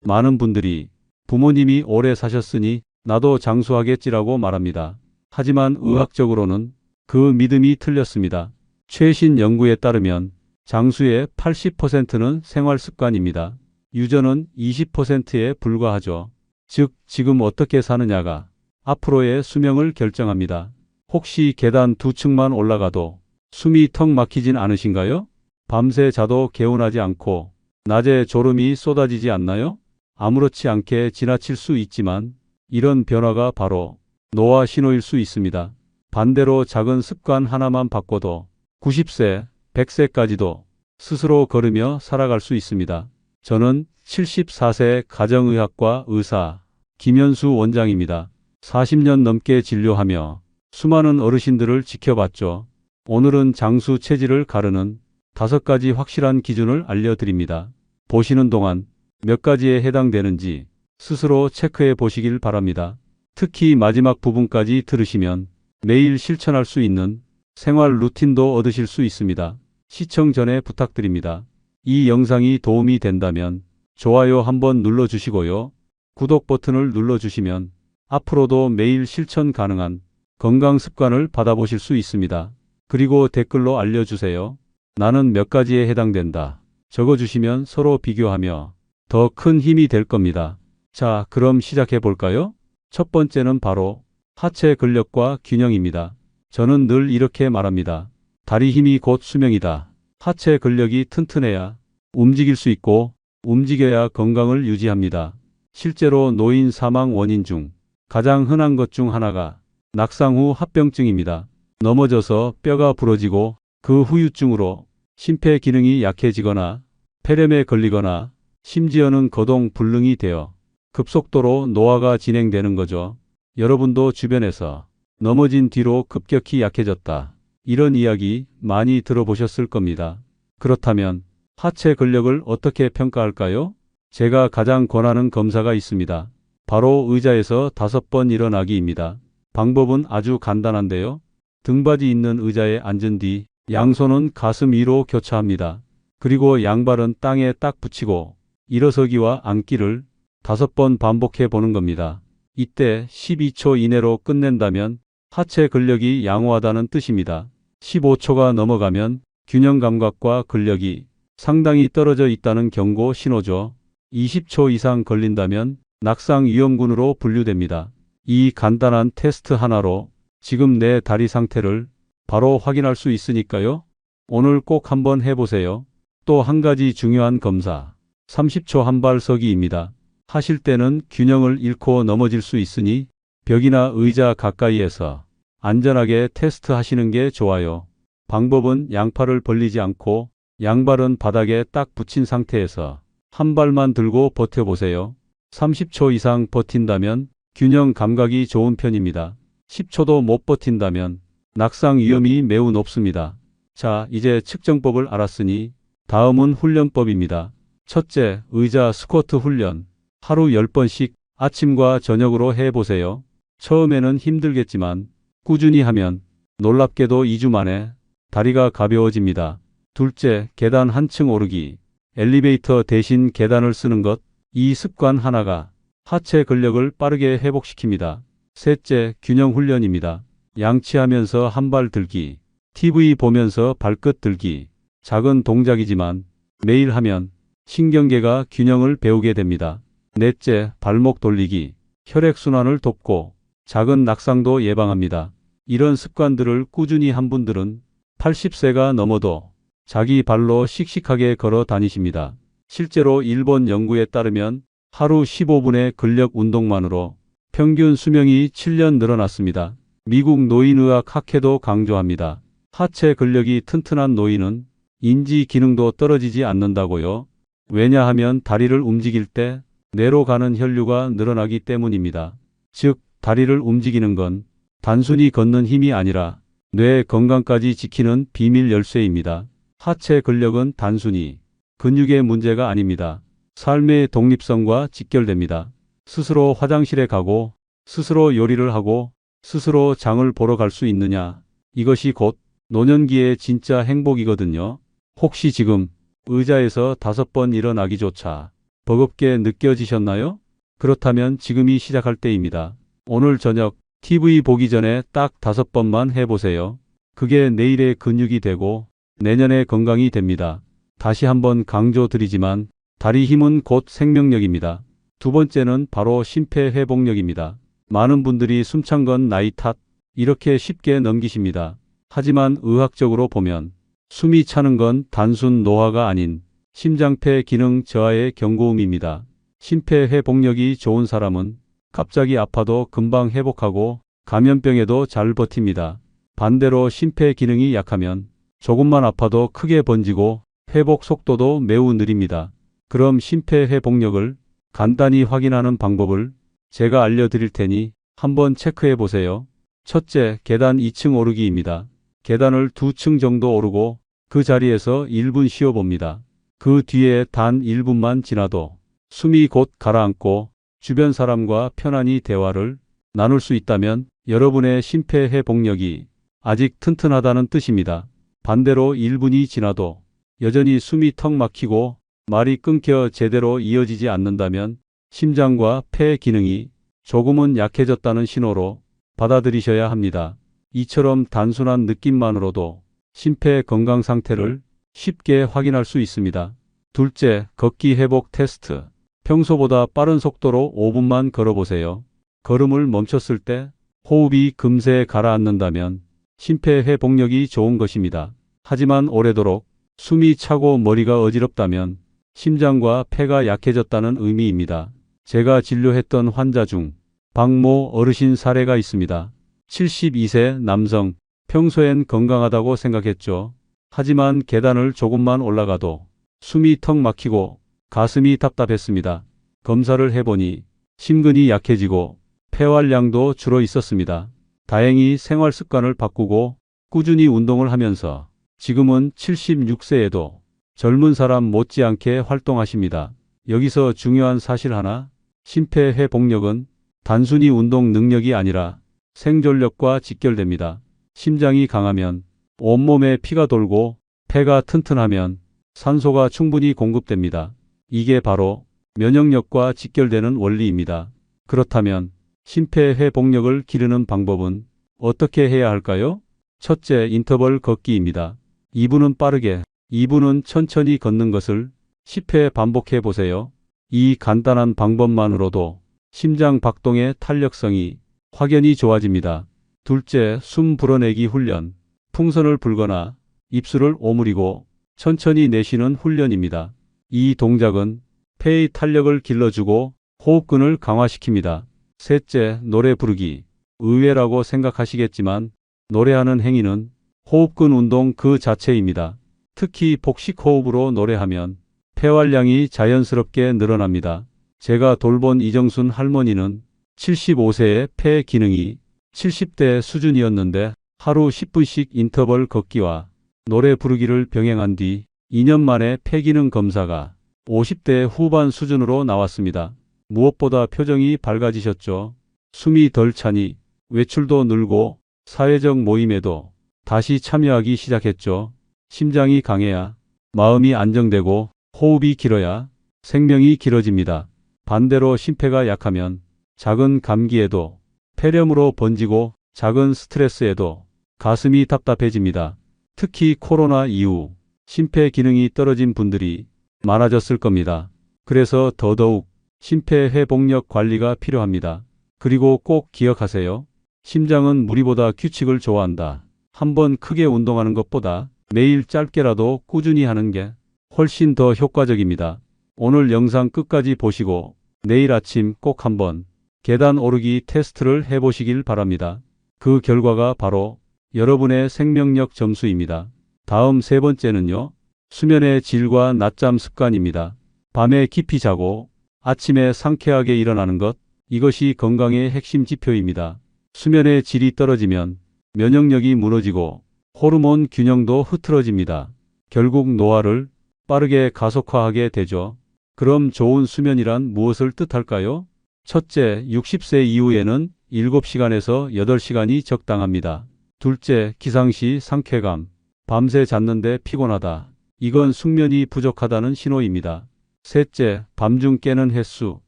많은 분들이 부모님이 오래 사셨으니 나도 장수하겠지라고 말합니다. 하지만 의학적으로는 그 믿음이 틀렸습니다. 최신 연구에 따르면 장수의 80%는 생활 습관입니다. 유전은 20%에 불과하죠. 즉, 지금 어떻게 사느냐가 앞으로의 수명을 결정합니다. 혹시 계단 2층만 올라가도 숨이 턱 막히진 않으신가요? 밤새 자도 개운하지 않고 낮에 졸음이 쏟아지지 않나요? 아무렇지 않게 지나칠 수 있지만 이런 변화가 바로 노화 신호일 수 있습니다. 반대로 작은 습관 하나만 바꿔도 90세, 100세까지도 스스로 걸으며 살아갈 수 있습니다. 저는 74세 가정의학과 의사 김현수 원장입니다. 40년 넘게 진료하며 수많은 어르신들을 지켜봤죠. 오늘은 장수 체질을 가르는 5가지 확실한 기준을 알려드립니다. 보시는 동안 몇 가지에 해당되는지 스스로 체크해 보시길 바랍니다. 특히 마지막 부분까지 들으시면 매일 실천할 수 있는 생활 루틴도 얻으실 수 있습니다. 시청 전에 부탁드립니다. 이 영상이 도움이 된다면 좋아요 한번 눌러주시고요. 구독 버튼을 눌러주시면 앞으로도 매일 실천 가능한 건강 습관을 받아보실 수 있습니다. 그리고 댓글로 알려주세요. 나는 몇 가지에 해당된다. 적어주시면 서로 비교하며 더 큰 힘이 될 겁니다. 자, 그럼 시작해 볼까요? 첫 번째는 바로 하체 근력과 균형입니다. 저는 늘 이렇게 말합니다. 다리 힘이 곧 수명이다. 하체 근력이 튼튼해야 움직일 수 있고 움직여야 건강을 유지합니다. 실제로 노인 사망 원인 중 가장 흔한 것 중 하나가 낙상 후 합병증입니다. 넘어져서 뼈가 부러지고 그 후유증으로 심폐 기능이 약해지거나 폐렴에 걸리거나 심지어는 거동 불능이 되어 급속도로 노화가 진행되는 거죠. 여러분도 주변에서 넘어진 뒤로 급격히 약해졌다, 이런 이야기 많이 들어보셨을 겁니다. 그렇다면 하체 근력을 어떻게 평가할까요? 제가 가장 권하는 검사가 있습니다. 바로 의자에서 5번 일어나기입니다. 방법은 아주 간단한데요. 등받이 있는 의자에 앉은 뒤 양손은 가슴 위로 교차합니다. 그리고 양발은 땅에 딱 붙이고 일어서기와 앉기를 5번 반복해 보는 겁니다. 이때 12초 이내로 끝낸다면 하체 근력이 양호하다는 뜻입니다. 15초가 넘어가면 균형 감각과 근력이 상당히 떨어져 있다는 경고 신호죠. 20초 이상 걸린다면 낙상 위험군으로 분류됩니다. 이 간단한 테스트 하나로 지금 내 다리 상태를 바로 확인할 수 있으니까요. 오늘 꼭 한번 해보세요. 또 한 가지 중요한 검사, 30초 한발 서기입니다. 하실 때는 균형을 잃고 넘어질 수 있으니 벽이나 의자 가까이에서 안전하게 테스트 하시는 게 좋아요. 방법은 양팔을 벌리지 않고 양발은 바닥에 딱 붙인 상태에서 한 발만 들고 버텨보세요. 30초 이상 버틴다면 균형 감각이 좋은 편입니다. 10초도 못 버틴다면 낙상 위험이 매우 높습니다. 자, 이제 측정법을 알았으니 다음은 훈련법입니다. 첫째, 의자 스쿼트 훈련. 하루 10번씩 아침과 저녁으로 해보세요. 처음에는 힘들겠지만 꾸준히 하면 놀랍게도 2주 만에 다리가 가벼워집니다. 둘째, 계단 한층 오르기. 엘리베이터 대신 계단을 쓰는 것. 이 습관 하나가 하체 근력을 빠르게 회복시킵니다. 셋째, 균형 훈련입니다. 양치하면서 한 발 들기. TV 보면서 발끝 들기. 작은 동작이지만 매일 하면 신경계가 균형을 배우게 됩니다. 넷째, 발목 돌리기. 혈액순환을 돕고 작은 낙상도 예방합니다. 이런 습관들을 꾸준히 한 분들은 80세가 넘어도 자기 발로 씩씩하게 걸어 다니십니다. 실제로 일본 연구에 따르면 하루 15분의 근력 운동만으로 평균 수명이 7년 늘어났습니다. 미국 노인의학 학회도 강조합니다. 하체 근력이 튼튼한 노인은 인지 기능도 떨어지지 않는다고요. 왜냐하면 다리를 움직일 때 뇌로 가는 혈류가 늘어나기 때문입니다. 즉, 다리를 움직이는 건 단순히 걷는 힘이 아니라 뇌 건강까지 지키는 비밀 열쇠입니다. 하체 근력은 단순히 근육의 문제가 아닙니다. 삶의 독립성과 직결됩니다. 스스로 화장실에 가고 스스로 요리를 하고 스스로 장을 보러 갈 수 있느냐, 이것이 곧 노년기의 진짜 행복이거든요. 혹시 지금 의자에서 5번 일어나기조차 버겁게 느껴지셨나요? 그렇다면 지금이 시작할 때입니다. 오늘 저녁 TV 보기 전에 딱 5번만 해보세요. 그게 내일의 근육이 되고 내년의 건강이 됩니다. 다시 한번 강조드리지만 다리 힘은 곧 생명력입니다. 두 번째는 바로 심폐회복력입니다. 많은 분들이 숨찬 건 나이 탓 이렇게 쉽게 넘기십니다. 하지만 의학적으로 보면 숨이 차는 건 단순 노화가 아닌 심장폐 기능 저하의 경고음입니다. 심폐회복력이 좋은 사람은 갑자기 아파도 금방 회복하고 감염병에도 잘 버팁니다. 반대로 심폐 기능이 약하면 조금만 아파도 크게 번지고 회복 속도도 매우 느립니다. 그럼 심폐회복력을 간단히 확인하는 방법을 제가 알려드릴 테니 한번 체크해 보세요. 첫째, 계단 2층 오르기입니다. 계단을 2층 정도 오르고 그 자리에서 1분 쉬어 봅니다. 그 뒤에 단 1분만 지나도 숨이 곧 가라앉고 주변 사람과 편안히 대화를 나눌 수 있다면 여러분의 심폐회복력이 아직 튼튼하다는 뜻입니다. 반대로 1분이 지나도 여전히 숨이 턱 막히고 말이 끊겨 제대로 이어지지 않는다면 심장과 폐 기능이 조금은 약해졌다는 신호로 받아들이셔야 합니다. 이처럼 단순한 느낌만으로도 심폐 건강 상태를 쉽게 확인할 수 있습니다. 둘째, 걷기 회복 테스트. 평소보다 빠른 속도로 5분만 걸어보세요. 걸음을 멈췄을 때 호흡이 금세 가라앉는다면 심폐회복력이 좋은 것입니다. 하지만 오래도록 숨이 차고 머리가 어지럽다면 심장과 폐가 약해졌다는 의미입니다. 제가 진료했던 환자 중 박모 어르신 사례가 있습니다. 72세 남성, 평소엔 건강하다고 생각했죠. 하지만 계단을 조금만 올라가도 숨이 턱 막히고 가슴이 답답했습니다. 검사를 해보니 심근이 약해지고 폐활량도 줄어 있었습니다. 다행히 생활 습관을 바꾸고 꾸준히 운동을 하면서 지금은 76세에도 젊은 사람 못지않게 활동하십니다. 여기서 중요한 사실 하나, 심폐회복력은 단순히 운동 능력이 아니라 생존력과 직결됩니다. 심장이 강하면 온몸에 피가 돌고 폐가 튼튼하면 산소가 충분히 공급됩니다. 이게 바로 면역력과 직결되는 원리입니다. 그렇다면 심폐회복력을 기르는 방법은 어떻게 해야 할까요? 첫째, 인터벌 걷기입니다. 2분은 빠르게, 2분은 천천히 걷는 것을 10회 반복해 보세요. 이 간단한 방법만으로도 심장 박동의 탄력성이 확연히 좋아집니다. 둘째, 숨 불어내기 훈련. 풍선을 불거나 입술을 오므리고 천천히 내쉬는 훈련입니다. 이 동작은 폐의 탄력을 길러주고 호흡근을 강화시킵니다. 셋째, 노래 부르기. 의외라고 생각하시겠지만 노래하는 행위는 호흡근 운동 그 자체입니다. 특히 복식 호흡으로 노래하면 폐활량이 자연스럽게 늘어납니다. 제가 돌본 이정순 할머니는 75세의 폐 기능이 70대 수준이었는데 하루 10분씩 인터벌 걷기와 노래 부르기를 병행한 뒤 2년 만에 폐 기능 검사가 50대 후반 수준으로 나왔습니다. 무엇보다 표정이 밝아지셨죠. 숨이 덜 차니 외출도 늘고 사회적 모임에도 다시 참여하기 시작했죠. 심장이 강해야 마음이 안정되고 호흡이 길어야 생명이 길어집니다. 반대로 심폐가 약하면 작은 감기에도 폐렴으로 번지고 작은 스트레스에도 가슴이 답답해집니다. 특히 코로나 이후 심폐 기능이 떨어진 분들이 많아졌을 겁니다. 그래서 더더욱 심폐회복력 관리가 필요합니다. 그리고 꼭 기억하세요. 심장은 무리보다 규칙을 좋아한다. 한번 크게 운동하는 것보다 매일 짧게라도 꾸준히 하는 게 훨씬 더 효과적입니다. 오늘 영상 끝까지 보시고 내일 아침 꼭 한번 계단 오르기 테스트를 해보시길 바랍니다. 그 결과가 바로 여러분의 생명력 점수입니다. 다음 세 번째는요. 수면의 질과 낮잠 습관입니다. 밤에 깊이 자고 아침에 상쾌하게 일어나는 것, 이것이 건강의 핵심 지표입니다. 수면의 질이 떨어지면 면역력이 무너지고 호르몬 균형도 흐트러집니다. 결국 노화를 빠르게 가속화하게 되죠. 그럼 좋은 수면이란 무엇을 뜻할까요? 첫째, 60세 이후에는 7시간에서 8시간이 적당합니다. 둘째, 기상시 상쾌감. 밤새 잤는데 피곤하다. 이건 숙면이 부족하다는 신호입니다. 셋째, 밤중 깨는 횟수.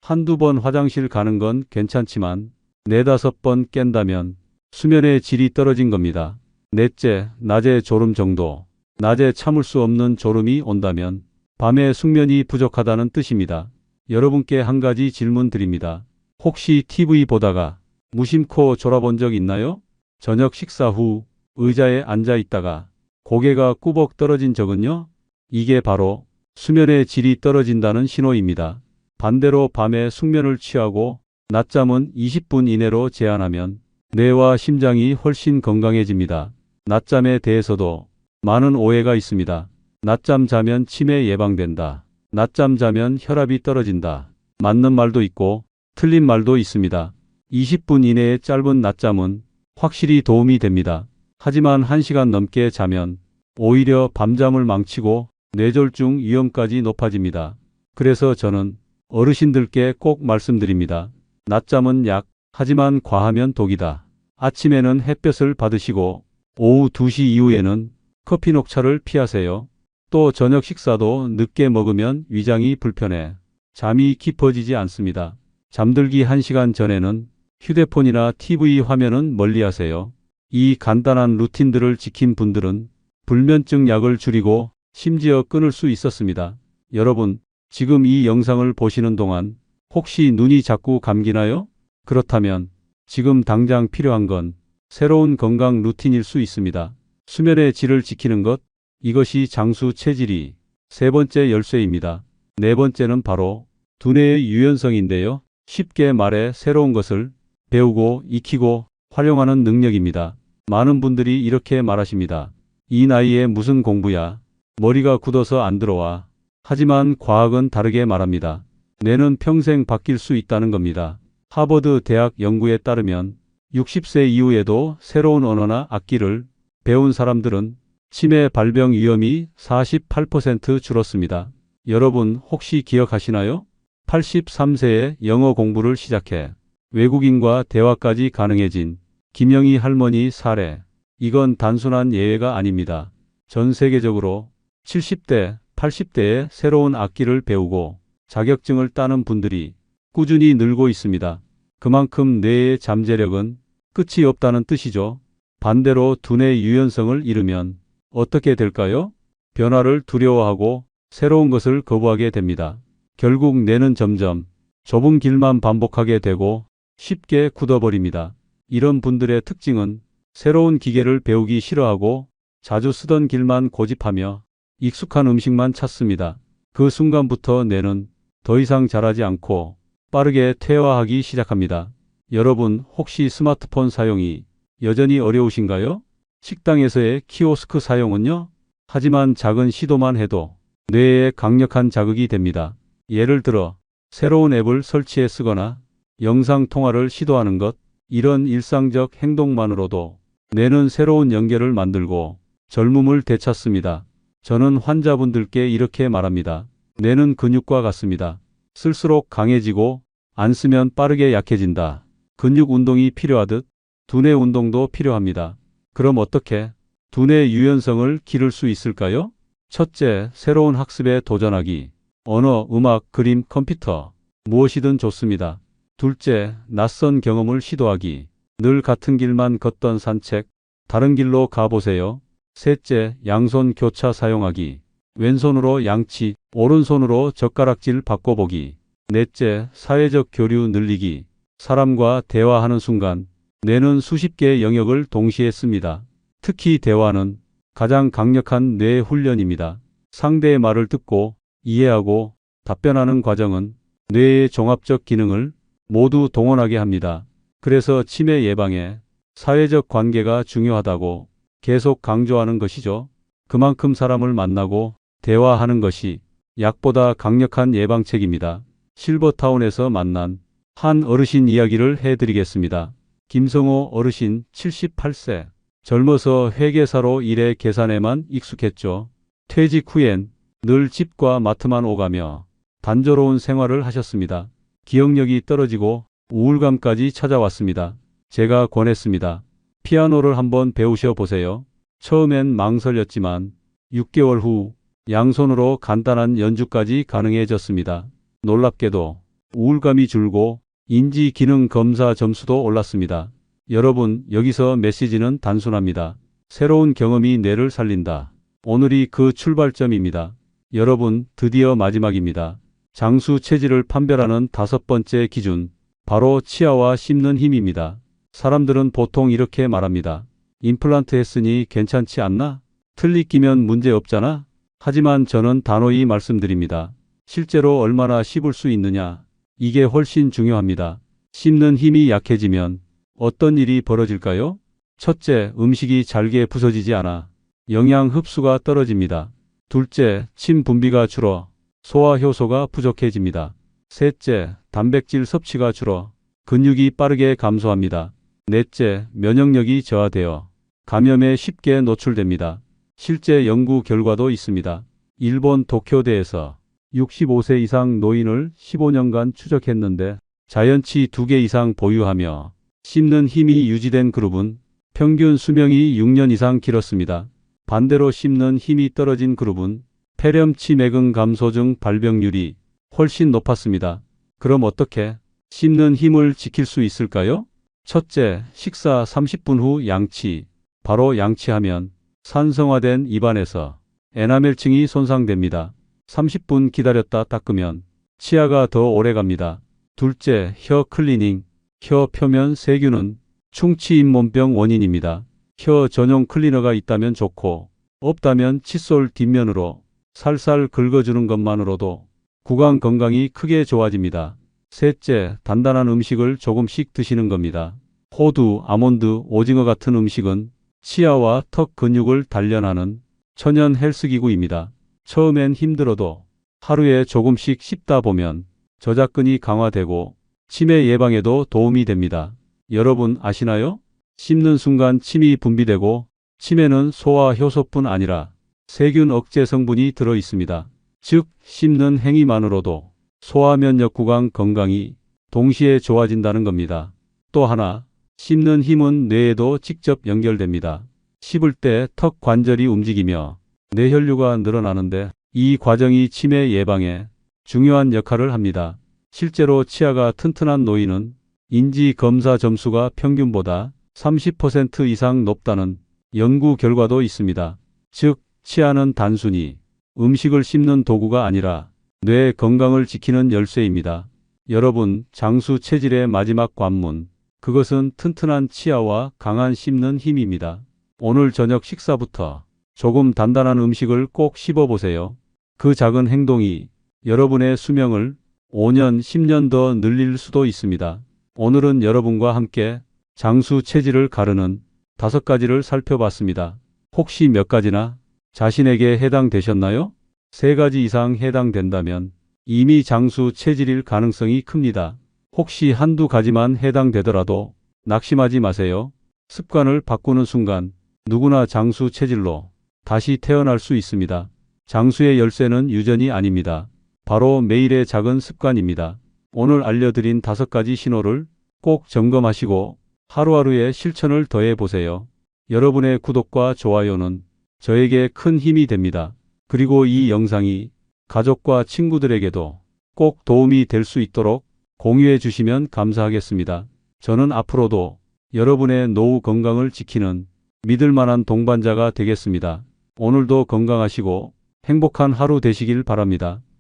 한두 번 화장실 가는 건 괜찮지만 네다섯 번 깬다면 수면의 질이 떨어진 겁니다. 넷째, 낮에 졸음 정도. 낮에 참을 수 없는 졸음이 온다면 밤에 숙면이 부족하다는 뜻입니다. 여러분께 한 가지 질문 드립니다. 혹시 TV 보다가 무심코 졸아본 적 있나요? 저녁 식사 후 의자에 앉아 있다가 고개가 꾸벅 떨어진 적은요? 이게 바로 수면의 질이 떨어진다는 신호입니다. 반대로 밤에 숙면을 취하고 낮잠은 20분 이내로 제한하면 뇌와 심장이 훨씬 건강해집니다. 낮잠에 대해서도 많은 오해가 있습니다. 낮잠 자면 치매 예방된다. 낮잠 자면 혈압이 떨어진다. 맞는 말도 있고 틀린 말도 있습니다. 20분 이내의 짧은 낮잠은 확실히 도움이 됩니다. 하지만 1시간 넘게 자면 오히려 밤잠을 망치고 뇌졸중 위험까지 높아집니다. 그래서 저는 어르신들께 꼭 말씀드립니다. 낮잠은 약, 하지만 과하면 독이다. 아침에는 햇볕을 받으시고 오후 2시 이후에는 커피 녹차를 피하세요. 또 저녁 식사도 늦게 먹으면 위장이 불편해 잠이 깊어지지 않습니다. 잠들기 1시간 전에는 휴대폰이나 TV 화면은 멀리하세요. 이 간단한 루틴들을 지킨 분들은 불면증 약을 줄이고 심지어 끊을 수 있었습니다. 여러분, 지금 이 영상을 보시는 동안 혹시 눈이 자꾸 감기나요? 그렇다면 지금 당장 필요한 건 새로운 건강 루틴일 수 있습니다. 수면의 질을 지키는 것, 이것이 장수 체질이 세 번째 열쇠입니다. 네 번째는 바로 두뇌의 유연성인데요. 쉽게 말해 새로운 것을 배우고 익히고 활용하는 능력입니다. 많은 분들이 이렇게 말하십니다. 이 나이에 무슨 공부야? 머리가 굳어서 안 들어와. 하지만 과학은 다르게 말합니다. 뇌는 평생 바뀔 수 있다는 겁니다. 하버드 대학 연구에 따르면 60세 이후에도 새로운 언어나 악기를 배운 사람들은 치매 발병 위험이 48% 줄었습니다. 여러분 혹시 기억하시나요? 83세에 영어 공부를 시작해 외국인과 대화까지 가능해진 김영희 할머니 사례. 이건 단순한 예외가 아닙니다. 전 세계적으로 70대, 80대에 새로운 악기를 배우고 자격증을 따는 분들이 꾸준히 늘고 있습니다. 그만큼 뇌의 잠재력은 끝이 없다는 뜻이죠. 반대로 두뇌 유연성을 잃으면 어떻게 될까요? 변화를 두려워하고 새로운 것을 거부하게 됩니다. 결국 뇌는 점점 좁은 길만 반복하게 되고 쉽게 굳어버립니다. 이런 분들의 특징은 새로운 기계를 배우기 싫어하고 자주 쓰던 길만 고집하며 익숙한 음식만 찾습니다. 그 순간부터 뇌는 더 이상 자라지 않고 빠르게 퇴화하기 시작합니다. 여러분 혹시 스마트폰 사용이 여전히 어려우신가요? 식당에서의 키오스크 사용은요? 하지만 작은 시도만 해도 뇌에 강력한 자극이 됩니다. 예를 들어 새로운 앱을 설치해 쓰거나 영상 통화를 시도하는 것, 이런 일상적 행동만으로도 뇌는 새로운 연결을 만들고 젊음을 되찾습니다. 저는 환자분들께 이렇게 말합니다. 뇌는 근육과 같습니다. 쓸수록 강해지고 안 쓰면 빠르게 약해진다. 근육 운동이 필요하듯 두뇌 운동도 필요합니다. 그럼 어떻게 두뇌 유연성을 기를 수 있을까요? 첫째, 새로운 학습에 도전하기. 언어, 음악, 그림, 컴퓨터, 무엇이든 좋습니다. 둘째, 낯선 경험을 시도하기. 늘 같은 길만 걷던 산책, 다른 길로 가보세요. 셋째, 양손 교차 사용하기. 왼손으로 양치, 오른손으로 젓가락질 바꿔보기. 넷째, 사회적 교류 늘리기. 사람과 대화하는 순간 뇌는 수십 개의 영역을 동시에 씁니다. 특히 대화는 가장 강력한 뇌 훈련입니다. 상대의 말을 듣고 이해하고 답변하는 과정은 뇌의 종합적 기능을 모두 동원하게 합니다. 그래서 치매 예방에 사회적 관계가 중요하다고 계속 강조하는 것이죠. 그만큼 사람을 만나고 대화하는 것이 약보다 강력한 예방책입니다. 실버타운에서 만난 한 어르신 이야기를 해드리겠습니다. 김성호 어르신 78세. 젊어서 회계사로 일해 계산에만 익숙했죠. 퇴직 후엔 늘 집과 마트만 오가며 단조로운 생활을 하셨습니다. 기억력이 떨어지고 우울감까지 찾아왔습니다. 제가 권했습니다. 피아노를 한번 배우셔 보세요. 처음엔 망설였지만 6개월 후 양손으로 간단한 연주까지 가능해졌습니다. 놀랍게도 우울감이 줄고 인지 기능 검사 점수도 올랐습니다. 여러분, 여기서 메시지는 단순합니다. 새로운 경험이 뇌를 살린다. 오늘이 그 출발점입니다. 여러분, 드디어 마지막입니다. 장수 체질을 판별하는 5번째 기준, 바로 치아와 씹는 힘입니다. 사람들은 보통 이렇게 말합니다. 임플란트 했으니 괜찮지 않나? 틀니 끼면 문제 없잖아? 하지만 저는 단호히 말씀드립니다. 실제로 얼마나 씹을 수 있느냐? 이게 훨씬 중요합니다. 씹는 힘이 약해지면 어떤 일이 벌어질까요? 첫째, 음식이 잘게 부서지지 않아 영양 흡수가 떨어집니다. 둘째, 침 분비가 줄어 소화 효소가 부족해집니다. 셋째, 단백질 섭취가 줄어 근육이 빠르게 감소합니다. 넷째, 면역력이 저하되어 감염에 쉽게 노출됩니다. 실제 연구 결과도 있습니다. 일본 도쿄대에서 65세 이상 노인을 15년간 추적했는데 자연치 2개 이상 보유하며 씹는 힘이 유지된 그룹은 평균 수명이 6년 이상 길었습니다. 반대로 씹는 힘이 떨어진 그룹은 폐렴, 치매근 감소증 발병률이 훨씬 높았습니다. 그럼 어떻게 씹는 힘을 지킬 수 있을까요? 첫째, 식사 30분 후 양치. 바로 양치하면 산성화된 입안에서 에나멜층이 손상됩니다. 30분 기다렸다 닦으면 치아가 더 오래 갑니다. 둘째, 혀 클리닝. 혀 표면 세균은 충치 잇몸병 원인입니다. 혀 전용 클리너가 있다면 좋고 없다면 칫솔 뒷면으로 살살 긁어주는 것만으로도 구강 건강이 크게 좋아집니다. 셋째, 단단한 음식을 조금씩 드시는 겁니다. 호두, 아몬드, 오징어 같은 음식은 치아와 턱 근육을 단련하는 천연 헬스기구입니다. 처음엔 힘들어도 하루에 조금씩 씹다 보면 저작근이 강화되고 치매 예방에도 도움이 됩니다. 여러분 아시나요? 씹는 순간 침이 분비되고 침에는 소화 효소뿐 아니라 세균 억제 성분이 들어 있습니다. 즉, 씹는 행위만으로도 소화 면역 구강 건강이 동시에 좋아진다는 겁니다. 또 하나, 씹는 힘은 뇌에도 직접 연결됩니다. 씹을 때 턱 관절이 움직이며 뇌혈류가 늘어나는데 이 과정이 치매 예방에 중요한 역할을 합니다. 실제로 치아가 튼튼한 노인은 인지 검사 점수가 평균보다 30% 이상 높다는 연구 결과도 있습니다. 즉, 치아는 단순히 음식을 씹는 도구가 아니라 뇌 건강을 지키는 열쇠입니다. 여러분, 장수 체질의 마지막 관문, 그것은 튼튼한 치아와 강한 씹는 힘입니다. 오늘 저녁 식사부터 조금 단단한 음식을 꼭 씹어보세요. 그 작은 행동이 여러분의 수명을 5년, 10년 더 늘릴 수도 있습니다. 오늘은 여러분과 함께 장수 체질을 가르는 5가지를 살펴봤습니다. 혹시 몇 가지나 자신에게 해당되셨나요? 3가지 이상 해당된다면 이미 장수 체질일 가능성이 큽니다. 혹시 한두 가지만 해당되더라도 낙심하지 마세요. 습관을 바꾸는 순간 누구나 장수 체질로 다시 태어날 수 있습니다. 장수의 열쇠는 유전이 아닙니다. 바로 매일의 작은 습관입니다. 오늘 알려드린 5가지 신호를 꼭 점검하시고 하루하루의 실천을 더해 보세요. 여러분의 구독과 좋아요는 저에게 큰 힘이 됩니다. 그리고 이 영상이 가족과 친구들에게도 꼭 도움이 될 수 있도록 공유해 주시면 감사하겠습니다. 저는 앞으로도 여러분의 노후 건강을 지키는 믿을 만한 동반자가 되겠습니다. 오늘도 건강하시고 행복한 하루 되시길 바랍니다.